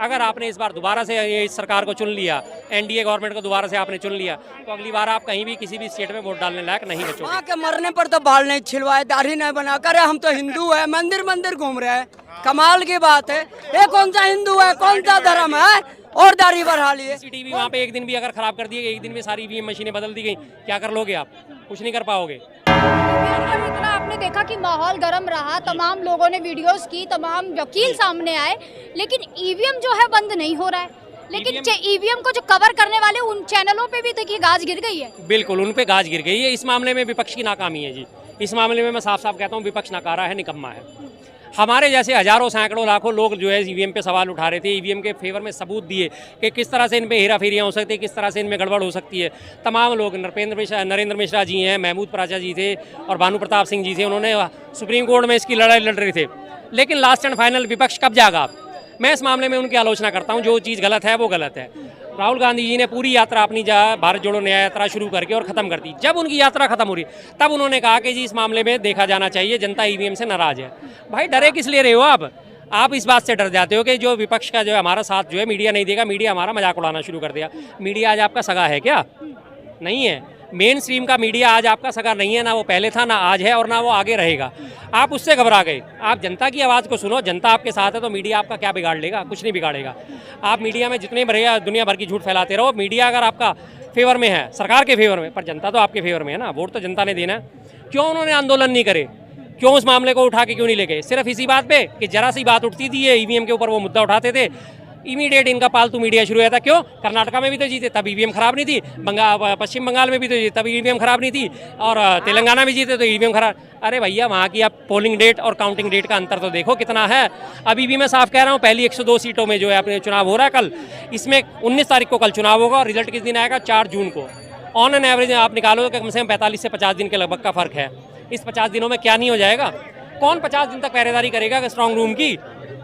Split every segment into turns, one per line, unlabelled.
अगर आपने इस बार दोबारा से ये इस सरकार को चुन लिया, एनडीए गवर्नमेंट को दोबारा से आपने चुन लिया, तो अगली बार आप कहीं भी किसी भी स्टेट में वोट डालने लायक नहीं बचोगे।
माँ के मरने पर तो बाल नहीं छिलवाए, दाढ़ी नहीं बना कर, हम तो हिंदू है, मंदिर मंदिर घूम रहे हैं। कमाल की बात है, ये कौन सा हिंदू है, कौन सा धर्म है, और दाढ़ी बढ़ा लिए।
सीसीटीवी वहाँ पे एक दिन भी अगर खराब कर दिए, एक दिन में सारी ईवीएम मशीनें बदल दी गई, क्या कर लोगे आप? कुछ नहीं कर पाओगे।
इतना आपने देखा कि माहौल गर्म रहा, तमाम लोगों ने वीडियोस की, तमाम वकील सामने आए, लेकिन ईवीएम जो है बंद नहीं हो रहा है। लेकिन ईवीएम को जो कवर करने वाले उन चैनलों पे भी देखिए गाज गिर गई है।
बिल्कुल, उन पे गाज गिर गई है। इस मामले में विपक्ष की नाकामी है जी। इस मामले में मैं साफ साफ कहता हूँ, विपक्ष नकारा है, निकम्मा है। हमारे जैसे हजारों सैकड़ों लाखों लोग जो है ईवीएम पे सवाल उठा रहे थे, ईवीएम के फेवर में सबूत दिए कि किस तरह से इन पे हेरा फेरियाँ हो सकती है, किस तरह से इनमें गड़बड़ हो सकती है। तमाम लोग, नरेंद्र मिश्रा जी हैं, महमूद प्राचा जी थे और भानु प्रताप सिंह जी थे, उन्होंने सुप्रीम कोर्ट में इसकी लड़ाई लड़ रहे थे। लेकिन लास्ट एंड फाइनल विपक्ष कब जागा? मैं इस मामले में उनकी आलोचना करता हूँ। जो चीज़ गलत है वो गलत है। राहुल गांधी जी ने पूरी यात्रा अपनी भारत जोड़ो न्याय यात्रा शुरू करके और ख़त्म कर दी। जब उनकी यात्रा खत्म हो रही तब उन्होंने कहा कि जी इस मामले में देखा जाना चाहिए, जनता ईवीएम से नाराज़ है। भाई डरे किस लिए रहे हो आप इस बात से डर जाते हो कि जो विपक्ष का जो है हमारा साथ जो है मीडिया नहीं देगा, मीडिया हमारा मजाक उड़ाना शुरू कर दिया। मीडिया आज आपका सगा है क्या? नहीं है। मेन स्ट्रीम का मीडिया आज आपका सगा नहीं है, ना वो पहले था, ना आज है और ना वो आगे रहेगा। आप उससे घबरा गए। आप जनता की आवाज़ को सुनो, जनता आपके साथ है तो मीडिया आपका क्या बिगाड़ लेगा? कुछ नहीं बिगाड़ेगा। आप मीडिया में जितने भरे दुनिया भर की झूठ फैलाते रहो, मीडिया अगर आपका फेवर में है, सरकार के फेवर में, पर जनता तो आपके फेवर में है ना, वोट तो जनता ने देना है। क्यों उन्होंने आंदोलन नहीं करे? क्यों उस मामले को उठा के क्यों नहीं ले गए? सिर्फ इसी बात पे कि जरा सी बात उठती थी, ईवीएम के ऊपर वो मुद्दा उठाते थे, इमीडिएट इनका पालतू मीडिया शुरू हुआ था। क्यों? कर्नाटका में भी तो जीते तब ईवीएम खराब नहीं थी, पश्चिम बंगाल में भी तो जीते तब ईवीएम खराब नहीं थी, और तेलंगाना में जीते तो ईवीएम खराब। अरे भैया, वहाँ की आप पोलिंग डेट और काउंटिंग डेट का अंतर तो देखो कितना है। अभी भी मैं साफ कह रहा हूँ, पहली 102 सीटों में जो है अपने चुनाव हो रहा है कल, इसमें 19 तारीख को कल चुनाव होगा और रिजल्ट किस दिन आएगा? 4 जून को। ऑन एन एवरेज आप निकालो कि कम से कम 45 से 50 दिन के लगभग का फर्क है। इस 50 दिनों में क्या नहीं हो जाएगा? कौन 50 दिन तक पहरेदारी करेगा स्ट्रांग रूम की?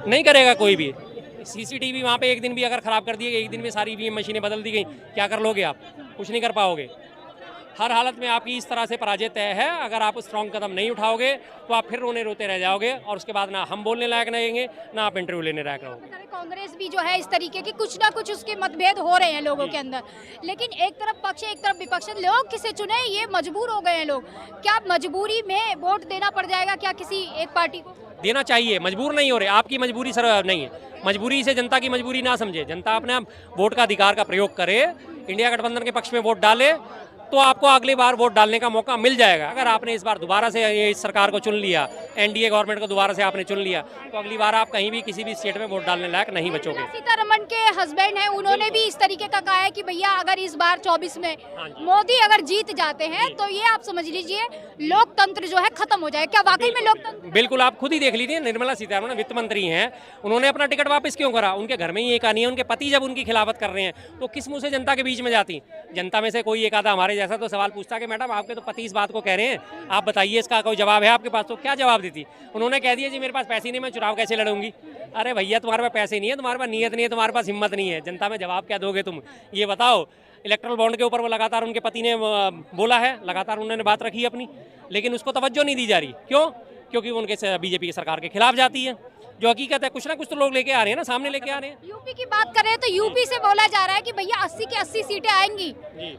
नहीं करेगा कोई भी। सीसीटीवी वहाँ पे एक दिन भी अगर खराब कर दिए, एक दिन में सारी ईवीएम मशीनें बदल दी गई, क्या कर लोगे आप? कुछ नहीं कर पाओगे। हर हालत में आपकी इस तरह से पराजय तय है। अगर आप स्ट्रॉन्ग कदम नहीं उठाओगे तो आप फिर रोने रोते रह जाओगे और उसके बाद ना हम बोलने लायक रहेंगे, ना आप इंटरव्यू लेने लायक रहोगे।
कांग्रेस भी जो है इस तरीके की कुछ ना कुछ उसके मतभेद हो रहे हैं लोगों के अंदर, लेकिन एक तरफ पक्ष एक तरफ विपक्ष। लोग किसे चुने, ये मजबूर हो गए हैं लोग। क्या मजबूरी में वोट देना पड़ जाएगा क्या किसी एक पार्टी को?
देना चाहिए, मजबूर नहीं हो रहे। आपकी मजबूरी सर नहीं है, मजबूरी से जनता की मजबूरी ना समझे। जनता अपने वोट का अधिकार का प्रयोग करे, इंडिया गठबंधन के पक्ष में वोट डाले तो आपको अगली बार वोट डालने का मौका मिल जाएगा। अगर आपने इस बार दोबारा से ये इस सरकार को चुन लिया, एनडीए गवर्नमेंट को दोबारा से आपने चुन लिया, तो अगली बार आप कहीं भी किसी भी स्टेट में वोट डालने लायक नहीं बचोगे।
सीतारमण के हस्बैंड हैं, उन्होंने भी इस तरीके का कहा है कि भैया अगर इस बार 24 में मोदी अगर जीत जाते हैं तो ये आप समझ लीजिए लोकतंत्र जो है खत्म हो जाए। क्या वाकई में लोकतंत्र?
बिल्कुल, आप खुद ही देख लीजिए, निर्मला सीतारमण वित्त मंत्री हैं, उन्होंने अपना टिकट वापस क्यों करा? उनके घर में ही एक आनी है, उनके पति जब उनकी खिलाफत कर रहे हैं तो किस मुंह से जनता के बीच में जाती? जनता में से कोई एक आधा हमारे जैसा तो सवाल पूछता कि मैडम आपके तो पति इस बात को कह रहे हैं, आप बताइए इसका कोई जवाब है आपके पास? तो क्या जवाब देती? उन्होंने कह दिया जी मेरे पास पैसे नहीं, मैं चुनाव कैसे लड़ूंगी। अरे भैया, तुम्हारे पास पैसे नहीं है, तुम्हारे पास नीयत नहीं है, तुम्हारे पास हिम्मत नहीं है, जनता में जवाब क्या दोगे तुम? ये बताओ। इलेक्ट्रल बॉन्ड के ऊपर वो लगातार उनके पति ने बोला है, लगातार उन्होंने बात रखी है अपनी, लेकिन उसको तवज्जो नहीं दी जा रही। क्यों? क्योंकि वो उनके बीजेपी की सरकार के खिलाफ जाती है। जो हकीकत है, कुछ ना कुछ तो लोग लेके आ रहे हैं ना, सामने लेके आ रहे हैं।
यूपी की बात करें तो यूपी से बोला जा रहा है कि भैया 80 की 80 सीटें आएंगी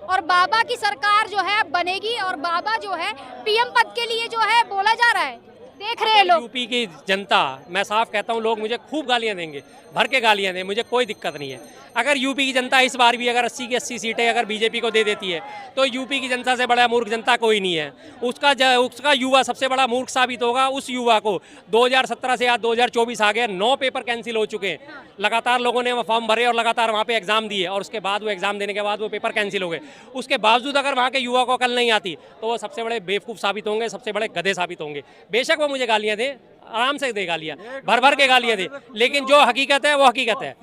और बाबा की सरकार जो है बनेगी और बाबा जो है पीएम पद के लिए जो है बोला जा रहा है। देख रहे हैं लोग।
यूपी की जनता, मैं साफ कहता हूँ, लोग मुझे खूब गालियाँ देंगे, भर के गालियाँ दें, मुझे कोई दिक्कत नहीं है। अगर यूपी की जनता इस बार भी अगर 80 की 80 सीटें अगर बीजेपी को दे देती है तो यूपी की जनता से बड़ा मूर्ख जनता कोई नहीं है। उसका युवा सबसे बड़ा मूर्ख साबित होगा। उस युवा को 2017 से आज 2024 आ गया, 9 पेपर कैंसिल हो चुके हैं। लगातार लोगों ने फॉर्म भरे और लगातार वहाँ पे एग्जाम दिए और उसके बाद वो एग्जाम देने के बाद वो पेपर कैंसिल हो गए। उसके बावजूद अगर वहाँ के युवा को अकल नहीं आती तो वो सबसे बड़े बेवकूफ़ साबित होंगे, सबसे बड़े गधे साबित होंगे। बेशक वो मुझे गालियाँ दें, आराम से दे गालियाँ, भर भर के गालियाँ दे, लेकिन जो हकीकत है वो हकीकत है।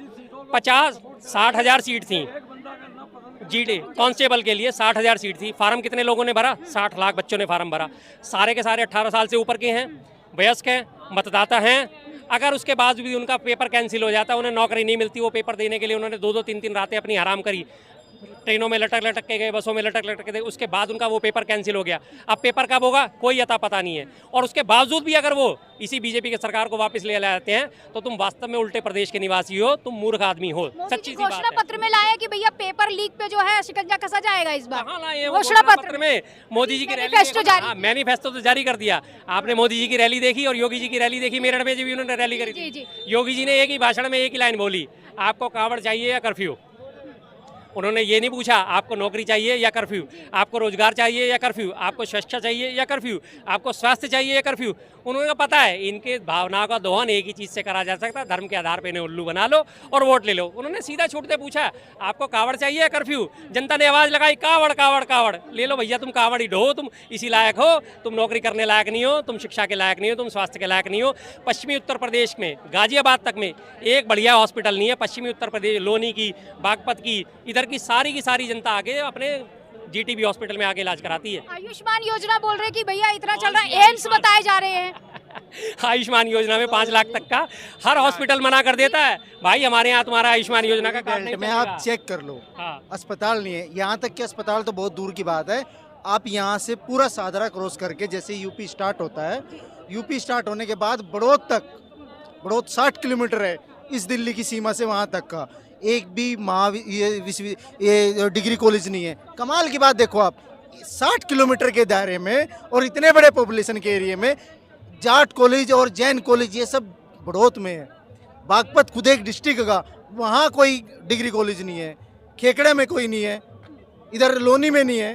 50-60 हज़ार सीट थी जीडी कांस्टेबल के लिए, 60 हज़ार सीट थी। फार्म कितने लोगों ने भरा? 60 लाख बच्चों ने फार्म भरा। सारे के सारे 18 साल से ऊपर के हैं, वयस्क हैं, मतदाता हैं। अगर उसके बाद भी उनका पेपर कैंसिल हो जाता, उन्हें नौकरी नहीं मिलती, वो पेपर देने के लिए उन्होंने 2-2 3-3 रातें अपनी हराम करी, ट्रेनों में लटक लटक के गए, बसों में लटक लटक के गए, उसके बाद उनका वो पेपर कैंसिल हो गया। अब पेपर कब होगा कोई अता पता नहीं है। और उसके बावजूद भी अगर वो इसी बीजेपी की सरकार को वापस ले लाते हैं तो तुम वास्तव में उल्टे प्रदेश के निवासी हो, तुम मूर्ख आदमी हो। सच्ची सी बात
घोषणा
है।
पत्र में लाया कि भैया पेपर लीक पे जो है शिकंजा कसा जाएगा इस बार।
कहाँ लाए हैं वो
घोषणा पत्र
में? मोदी जी की रैली
मैनिफेस्टो जारी।
हाँ, मैनिफेस्टो तो जारी कर दिया। आपने मोदी जी की रैली देखी और योगी जी की रैली देखी? मेरठ में भी उन्होंने रैली करी
जी, जी।
थी। योगी जी ने एक ही भाषण में एक ही लाइन बोली, आपको कांवड़ चाहिए या कर्फ्यू। उन्होंने ये नहीं पूछा आपको नौकरी चाहिए या कर्फ्यू, आपको रोजगार चाहिए या कर्फ्यू, आपको शिक्षा चाहिए या कर्फ्यू, आपको स्वास्थ्य चाहिए या कर्फ्यू। उन्होंने पता है इनके भावनाओं का दोहन एक ही चीज़ से करा जा सकता है, धर्म के आधार पर इन्हें उल्लू बना लो और वोट ले लो। उन्होंने सीधा छूटते पूछा आपको कावड़ चाहिए या कर्फ्यू। जनता ने आवाज़ लगाई कावड़ कावड़ कावड़। ले लो भैया, तुम कावड़ ही ढो, तुम इसी लायक हो, तुम नौकरी करने लायक नहीं हो, तुम शिक्षा के लायक नहीं हो, तुम स्वास्थ्य के लायक नहीं हो। पश्चिमी उत्तर प्रदेश में गाजियाबाद तक में एक बढ़िया हॉस्पिटल नहीं है। पश्चिमी उत्तर प्रदेश लोनी की, बागपत की, इधर की सारी जनता आगे अपने जीटीबी हॉस्पिटल में आगे इलाज कराती है।
आयुष्मान योजना बोल रहे कि भैया इतना चल रहा है, एम्स बताए जा रहे हैं।
आयुष्मान योजना में 5 लाख तक का हर हॉस्पिटल मना कर देता है। भाई हमारे यहाँ तुम्हारा आयुष्मान योजना का कार्ड नहीं
में
चलेगा।
आप चेक कर लो,
हाँ।
अस्पताल नहीं है। यहाँ तक कि अस्पताल तो बहुत दूर की बात है। आप यहाँ से पूरा सादरा क्रॉस करके जैसे यूपी स्टार्ट होता है, यूपी स्टार्ट होने के बाद बड़ौद तक, बड़ौद 60 किलोमीटर है इस दिल्ली की सीमा से वहाँ तक का। एक भी ये डिग्री कॉलेज नहीं है। कमाल की बात देखो आप, 60 किलोमीटर के दायरे में और इतने बड़े पॉपुलेशन के एरिया में जाट कॉलेज और जैन कॉलेज ये सब बड़ौत में है। बागपत खुद एक डिस्ट्रिक्ट का, वहाँ कोई डिग्री कॉलेज नहीं है। खेकड़े में कोई नहीं है, इधर लोनी में नहीं है,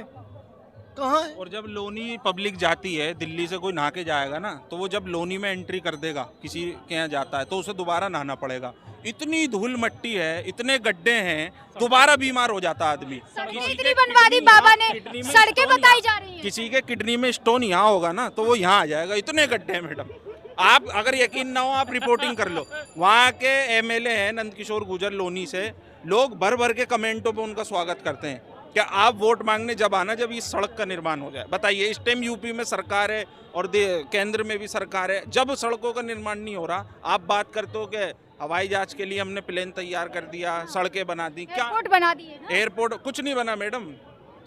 कहाँ है?
और जब लोनी पब्लिक जाती है, दिल्ली से कोई नहा के जाएगा ना, तो वो जब लोनी में एंट्री कर देगा, किसी के यहाँ जाता है, तो उसे दोबारा नहाना पड़ेगा। इतनी धूल मट्टी है, इतने गड्ढे हैं, दोबारा बीमार हो जाता आदमी।
सड़कें इतनी बनवा दी बाबा ने, सड़कें बताई जा रही हैं।
किसी के किडनी में स्टोन यहाँ होगा ना, तो वो यहाँ आ जाएगा। इतने गड्ढे हैं मैडम, आप अगर यकीन ना हो आप रिपोर्टिंग कर लो। वहाँ के एमएलए हैं नंदकिशोर गुर्जर लोनी से, लोग भर भर के कमेंटों पे उनका स्वागत करते हैं। क्या आप वोट मांगने जब आना, जब इस सड़क का निर्माण हो जाए। बताइए, इस टाइम यूपी में सरकार है और केंद्र में भी सरकार है, जब सड़कों का निर्माण नहीं हो रहा, आप बात करते हो कि हवाई जहाज के लिए हमने प्लेन तैयार कर दिया, सड़कें बना दी। क्या
एयरपोर्ट बना दिए ना?
एयरपोर्ट कुछ नहीं बना मैडम,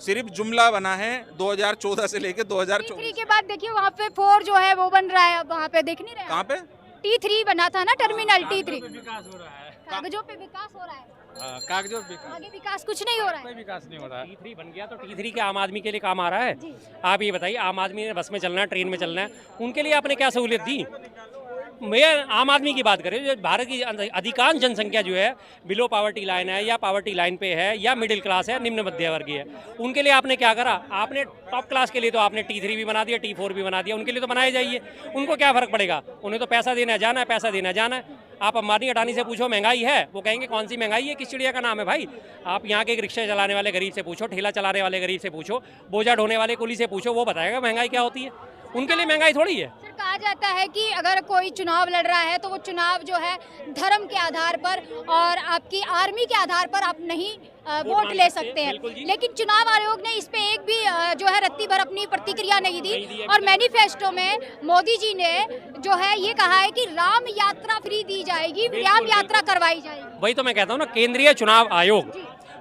सिर्फ जुमला बना है 2014 से लेके 2024।
T3 के बाद देखिए वहाँ पे 4 जो है वो बन रहा है, अब वहाँ पे देख नहीं रहे?
कहाँ पे?
T3 बना था ना, टर्मिनल T3।
विकास हो रहा है,
कागजों पे विकास हो रहा है,
कागजों पे विकास,
आगे विकास कुछ नहीं हो रहा है।
विकास नहीं हो रहा है। T3 बन गया तो T3 के आम आदमी के लिए काम आ रहा है।
जी।
आप ये बताइए, आम आदमी ने बस में चलना है, ट्रेन में चलना है, उनके लिए आपने क्या सहूलियत दी? मैं आम आदमी की बात करें, जो भारत की अधिकांश जनसंख्या जो है बिलो पावर्टी लाइन है या पावर्टी लाइन पे है या मिडिल क्लास है, निम्न मध्य वर्गीय है, उनके लिए आपने क्या करा? आपने टॉप क्लास के लिए तो आपने T3 भी बना दिया, T4 भी बना दिया, उनके लिए तो बनाए जाइए। उनको क्या फ़र्क पड़ेगा? उन्हें तो पैसा देना जाना है, पैसा देना जाना है। आप अंबानी अडानी से पूछो महंगाई है, वो कहेंगे कौन सी महंगाई है, किस चिड़िया का नाम है भाई। आप यहाँ के एक रिक्शा चलाने वाले गरीब से पूछो, ठेला चलाने वाले गरीब से पूछो, बोझा ढोने वाले कुली से पूछो, वो बताएगा महंगाई क्या होती है। उनके लिए महंगाई थोड़ी है।
सर, कहा जाता है कि अगर कोई चुनाव लड़ रहा है तो वो चुनाव जो है धर्म के आधार पर और आपकी आर्मी के आधार पर आप नहीं वोट ले सकते हैं, लेकिन चुनाव आयोग ने इस पे एक भी जो है रत्ती भर अपनी प्रतिक्रिया नहीं दी। और मैनिफेस्टो में मोदी जी ने जो है ये कहा है कि राम यात्रा फ्री दी जाएगी, राम यात्रा करवाई जाएगी।
वही तो मैं कहता हूँ ना, केंद्रीय चुनाव आयोग,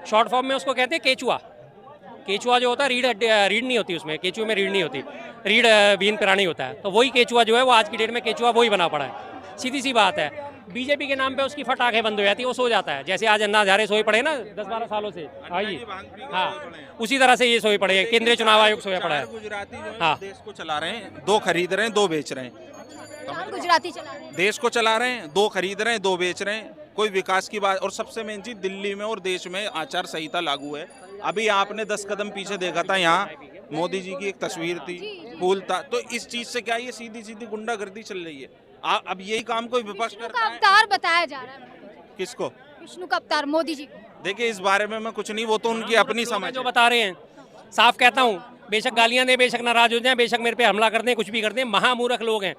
शॉर्ट फॉर्म में उसको कहते हैं केचुआ। केचुआ जो होता है, रीढ़ नहीं होती उसमें, केचुए में रीढ़ नहीं होती, रीढ़ बीन प्राणी होता है। तो वही केचुआ जो है वो आज की डेट में केचुआ वही बना पड़ा है। सीधी सी बात है, बीजेपी के नाम पे उसकी फट आंखें बंद हो जाती है, वो सो जाता है। जैसे आज अन्ना हजारे सोए पड़े ना 10-12 सालों से, हाँ, उसी तरह से ये सोए पड़े हैं। केंद्रीय चुनाव आयोग सोया पड़ा है।
गुजराती जो है
हाँ।
देश को चला रहे हैं, 2 खरीद रहे हैं 2 बेच रहे हैं।
हम गुजराती चला रहे हैं।
देश को चला रहे हैं, 2 खरीद रहे हैं 2 बेच रहे हैं। कोई विकास की बात। और सबसे मेन चीज, दिल्ली में और देश में आचार संहिता लागू है। अभी आपने 10 कदम पीछे देखा था, यहाँ मोदी जी की एक तस्वीर थी, फूल था। तो इस चीज से क्या, ये सीधी सीधी गुंडागर्दी चल रही है। अब यही काम कोई विपक्ष
विष्णु
करता
का
है।
अवतार बताया जा रहा है।
किसको?
विष्णु का अवतार मोदी जी को।
देखिए, इस बारे में मैं कुछ नहीं, वो तो उनकी अपनी समझ
जो
है।
बता रहे हैं, साफ कहता हूँ, बेशक गालियां दें, बेशक नाराज हो जाएं, बेशक मेरे पे हमला कर दें, कुछ भी कर दें, महामूर्ख लोग हैं।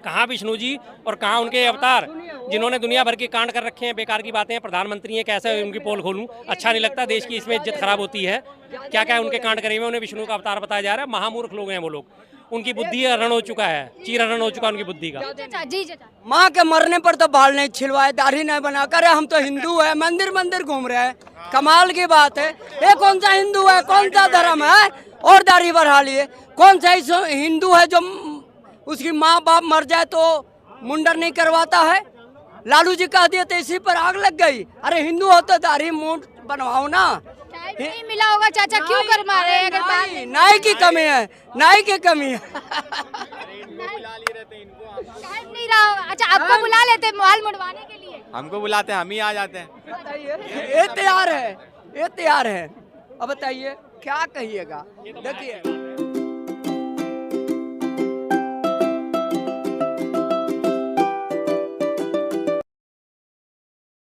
कहाँ विष्णु जी और कहाँ उनके अवतार, जिन्होंने दुनिया भर के कांड कर रखे हैं, बेकार की बातें हैं। प्रधानमंत्री हैं, कैसे उनकी पोल खोलूं, अच्छा नहीं लगता, देश की इसमें इज्जत खराब होती है। क्या क्या उनके कांड करे हुए, उन्हें विष्णु का अवतार बताया जा रहा है। महामूर्ख लोग हैं वो लोग, उनकी बुद्धि हरण हो चुका है, चीर हरण हो चुका उनकी बुद्धि का।
चाचा जी, चाचा
माँ के मरने पर तो बाल नहीं छिलवाए, दाढ़ी नहीं बनाकर, हम तो हिंदू है, मंदिर मंदिर घूम रहे हैं। कमाल की बात है। ये कौन सा हिंदू है, कौन सा धर्म है और दाढ़ी बढ़ा लिए? कौन सा हिंदू है जो उसकी माँ बाप मर जाए तो मुंडन नहीं करवाता है? लालू जी कह दिए तो इसी पर आग लग गई। अरे हिंदू हो तो दाढ़ी मूंछ बनवाओ ना।
टाइम नहीं मिला होगा चाचा, क्यों करवा रहे हैं? अगर बात
नाई की कमी है, नाई की कमी है।
टाइम नहीं रहा होगा। अच्छा, आपको बुला लेते हैं बाल मुड़वाने के लिए?
हमको बुलाते हैं, हम ही आ जाते हैं।
बताइए, ये तैयार है, ये तैयार है। अब बताइए क्या कहिएगा? देखिए